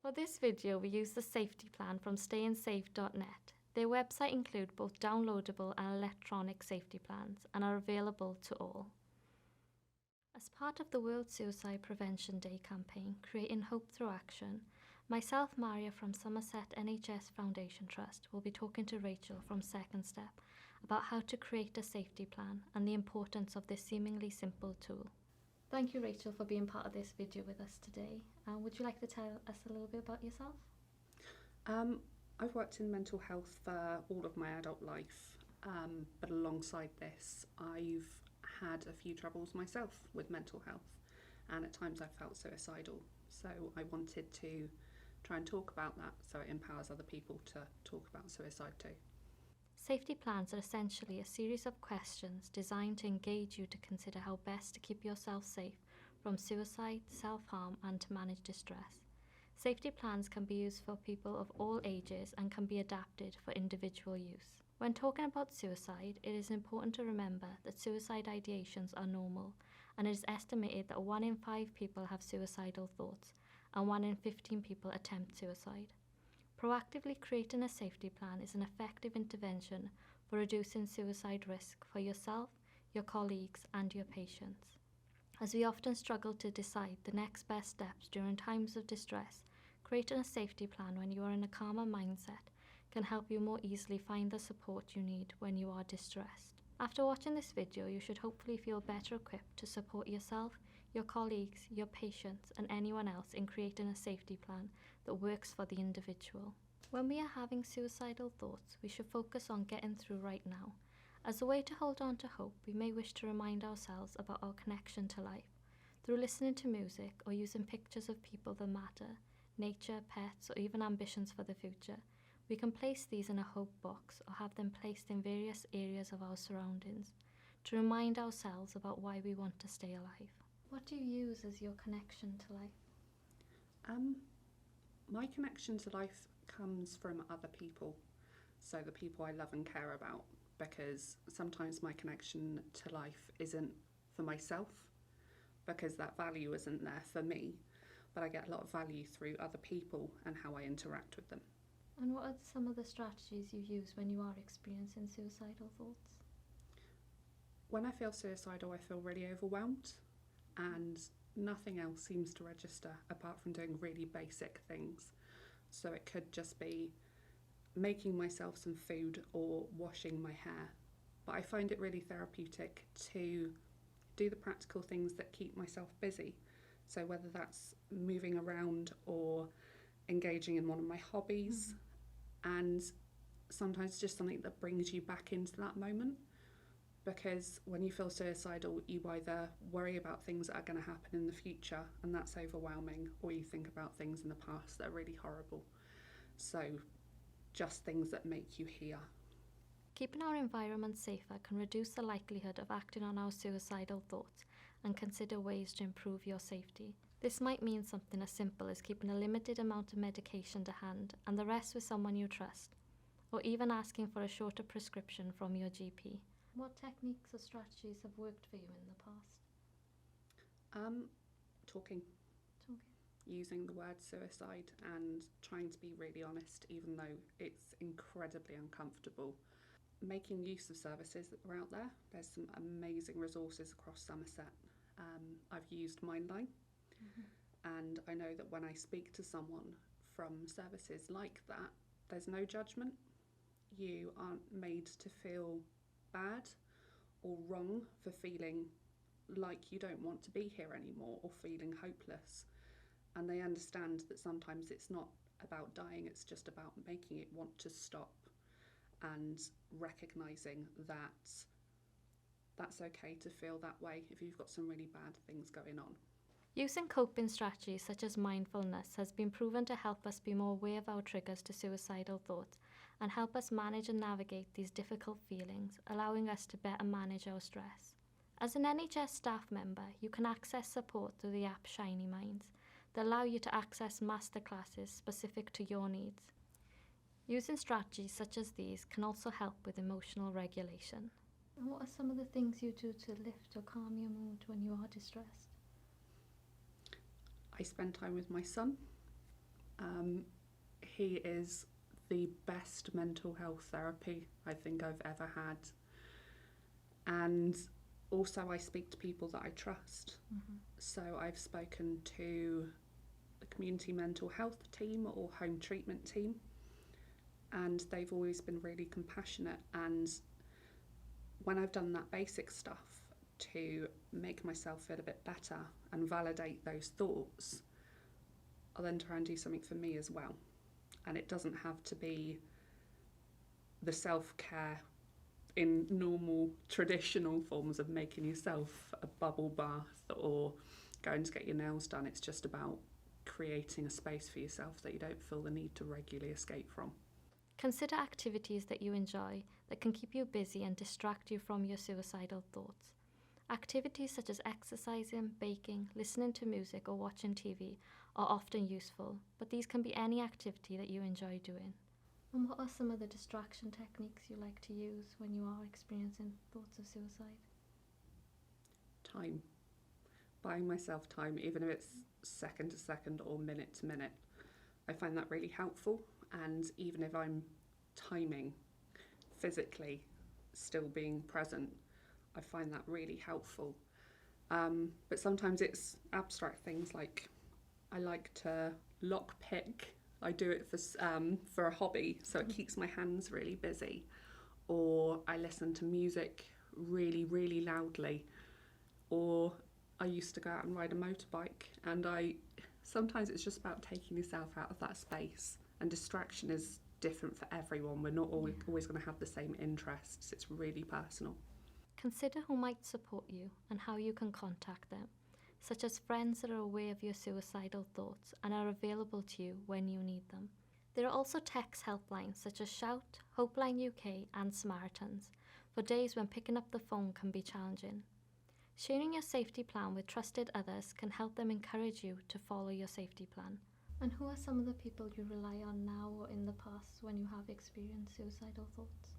For this video, we use the safety plan from stayinsafe.net. Their website includes both downloadable and electronic safety plans and are available to all. As part of the World Suicide Prevention Day campaign, Creating Hope Through Action, myself, Maria from Somerset NHS Foundation Trust, will be talking to Rachel from Second Step about how to create a safety plan and the importance of this seemingly simple tool. Thank you, Rachel, for being part of this video with us today. Would you like to tell us a little bit about yourself? I've worked in mental health for all of my adult life, but alongside this, I've had a few troubles myself with mental health, and at times I've felt suicidal. So I wanted to try and talk about that so it empowers other people to talk about suicide too. Safety plans are essentially a series of questions designed to engage you to consider how best to keep yourself safe from suicide, self-harm, and to manage distress. Safety plans can be used for people of all ages and can be adapted for individual use. When talking about suicide, it is important to remember that suicide ideations are normal, and it is estimated that 1 in 5 people have suicidal thoughts and 1 in 15 people attempt suicide. Proactively creating a safety plan is an effective intervention for reducing suicide risk for yourself, your colleagues, and your patients. As we often struggle to decide the next best steps during times of distress, creating a safety plan when you are in a calmer mindset can help you more easily find the support you need when you are distressed. After watching this video, you should hopefully feel better equipped to support yourself, your colleagues, your patients, and anyone else in creating a safety plan that works for the individual. When we are having suicidal thoughts, we should focus on getting through right now. As a way to hold on to hope, we may wish to remind ourselves about our connection to life. Through listening to music or using pictures of people that matter, nature, pets, or even ambitions for the future, we can place these in a hope box or have them placed in various areas of our surroundings to remind ourselves about why we want to stay alive. What do you use as your connection to life? My connection to life comes from other people, so the people I love and care about, because sometimes my connection to life isn't for myself, because that value isn't there for me, but I get a lot of value through other people and how I interact with them. And what are some of the strategies you use when you are experiencing suicidal thoughts? When I feel suicidal, I feel really overwhelmed, and nothing else seems to register apart from doing really basic things. So it could just be making myself some food or washing my hair. But I find it really therapeutic to do the practical things that keep myself busy. So whether that's moving around or engaging in one of my hobbies, and sometimes just something that brings you back into that moment. Because when you feel suicidal, you either worry about things that are going to happen in the future, and that's overwhelming, or you think about things in the past that are really horrible. So just things that make you here. Keeping our environment safer can reduce the likelihood of acting on our suicidal thoughts and consider ways to improve your safety. This might mean something as simple as keeping a limited amount of medication to hand and the rest with someone you trust, or even asking for a shorter prescription from your GP. What techniques or strategies have worked for you in the past? Talking. Using the word suicide and trying to be really honest, even though it's incredibly uncomfortable. Making use of services that are out there. There's some amazing resources across Somerset. I've used Mindline, and I know that when I speak to someone from services like that, there's no judgment. You aren't made to feel bad or wrong for feeling like you don't want to be here anymore or feeling hopeless. And they understand that sometimes it's not about dying, it's just about making it want to stop and recognising that that's okay to feel that way if you've got some really bad things going on. Using coping strategies such as mindfulness has been proven to help us be more aware of our triggers to suicidal thoughts and help us manage and navigate these difficult feelings, allowing us to better manage our stress. As an NHS staff member, you can access support through the app Shiny Minds that allow you to access masterclasses specific to your needs. Using strategies such as these can also help with emotional regulation. And what are some of the things you do to lift or calm your mood when you are distressed? I spend time with my son, He is the best mental health therapy I think I've ever had. And also I speak to people that I trust. So I've spoken to the community mental health team or home treatment team, and they've always been really compassionate. And when I've done that basic stuff to make myself feel a bit better and validate those thoughts, I'll then try and do something for me as well. And it doesn't have to be the self-care in normal traditional forms of making yourself a bubble bath or going to get your nails done. It's just about creating a space for yourself that you don't feel the need to regularly escape from. Consider activities that you enjoy that can keep you busy and distract you from your suicidal thoughts. Activities such as exercising, baking, listening to music or watching TV are often useful, but these can be any activity that you enjoy doing. And what are some of the distraction techniques you like to use when you are experiencing thoughts of suicide? Time. Buying myself time, even if it's second to second or minute to minute. I find that really helpful, and even if I'm timing physically, still being present, I find that really helpful. But sometimes it's abstract things like I like to lock pick. I do it for a hobby, so it keeps my hands really busy. Or I listen to music really, really loudly. Or I used to go out and ride a motorbike, and sometimes it's just about taking yourself out of that space. And distraction is different for everyone. We're not always going to have the same interests. It's really personal. Consider who might support you and how you can contact them, such as friends that are aware of your suicidal thoughts and are available to you when you need them. There are also text helplines such as Shout, Hopeline UK and Samaritans for days when picking up the phone can be challenging. Sharing your safety plan with trusted others can help them encourage you to follow your safety plan. And who are some of the people you rely on now or in the past when you have experienced suicidal thoughts?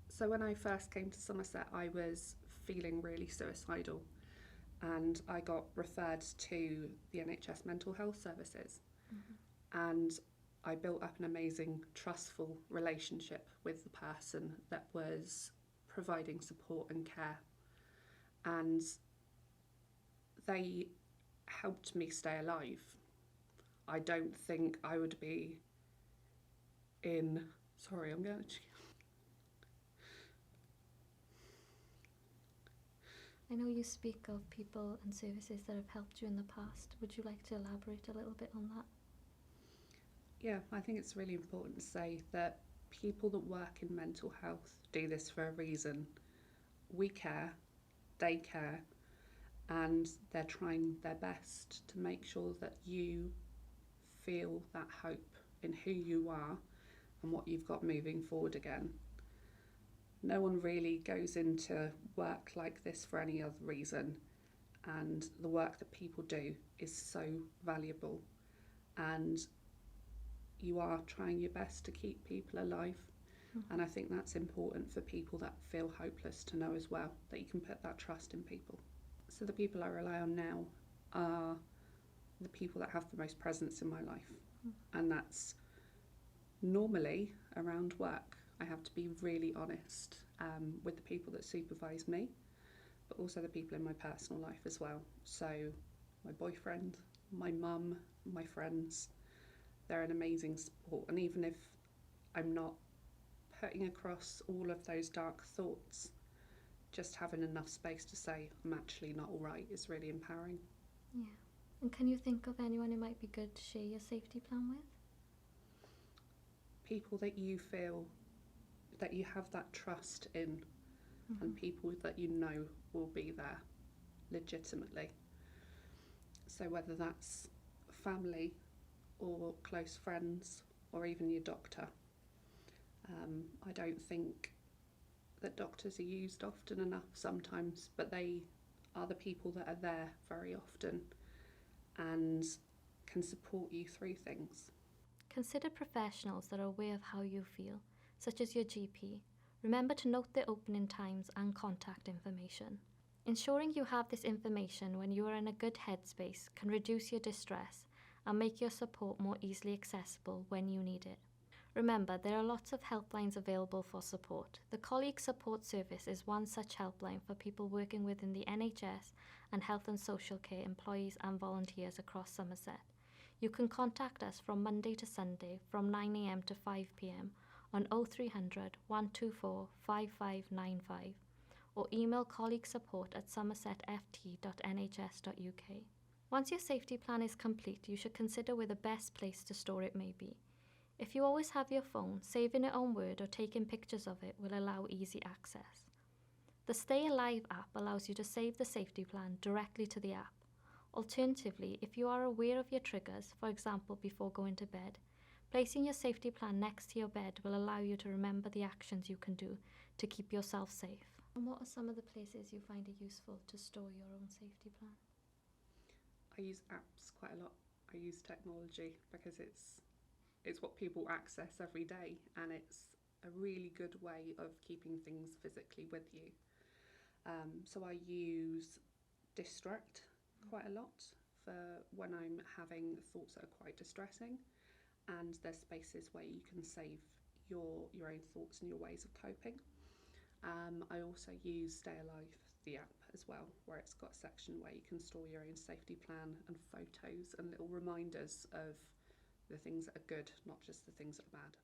So when I first came to Somerset, I was feeling really suicidal, and I got referred to the NHS mental health services. And I built up an amazing, trustful relationship with the person that was providing support and care. And they helped me stay alive. I don't think I would be I know you speak of people and services that have helped you in the past. Would you like to elaborate a little bit on that? Yeah, I think it's really important to say that people that work in mental health do this for a reason. We care, they care, and they're trying their best to make sure that you feel that hope in who you are and what you've got moving forward again. No one really goes into work like this for any other reason, and the work that people do is so valuable, and you are trying your best to keep people alive. And I think that's important for people that feel hopeless to know as well, that you can put that trust in people. So the people I rely on now are the people that have the most presence in my life, and that's normally around work. I have to be really honest with the people that supervise me, but also the people in my personal life as well. So my boyfriend, my mum, my friends, they're an amazing support. And even if I'm not putting across all of those dark thoughts, just having enough space to say I'm actually not all right is really empowering. Yeah. And can you think of anyone it might be good to share your safety plan with? People that you feel that you have that trust in, and people that you know will be there legitimately. So whether that's family or close friends or even your doctor. I don't think that doctors are used often enough sometimes, but they are the people that are there very often and can support you through things. Consider professionals that are aware of how you feel, such as your GP. Remember to note their opening times and contact information. Ensuring you have this information when you are in a good headspace can reduce your distress and make your support more easily accessible when you need it. Remember, there are lots of helplines available for support. The Colleague Support Service is one such helpline for people working within the NHS and health and social care employees and volunteers across Somerset. You can contact us from Monday to Sunday from 9 a.m. to 5 p.m. on 0300 124 5595 or email colleaguesupport@somersetft.nhs.uk. Once your safety plan is complete, you should consider where the best place to store it may be. If you always have your phone, saving it on Word or taking pictures of it will allow easy access. The Stay Alive app allows you to save the safety plan directly to the app. Alternatively, if you are aware of your triggers, for example before going to bed, placing your safety plan next to your bed will allow you to remember the actions you can do to keep yourself safe. And what are some of the places you find it useful to store your own safety plan? I use apps quite a lot. I use technology because it's what people access every day, and it's a really good way of keeping things physically with you. So I use Distract quite a lot for when I'm having thoughts that are quite distressing, and there's spaces where you can save your own thoughts and your ways of coping. I also use Stay Alive, the app, as well, where it's got a section where you can store your own safety plan and photos and little reminders of the things that are good, not just the things that are bad.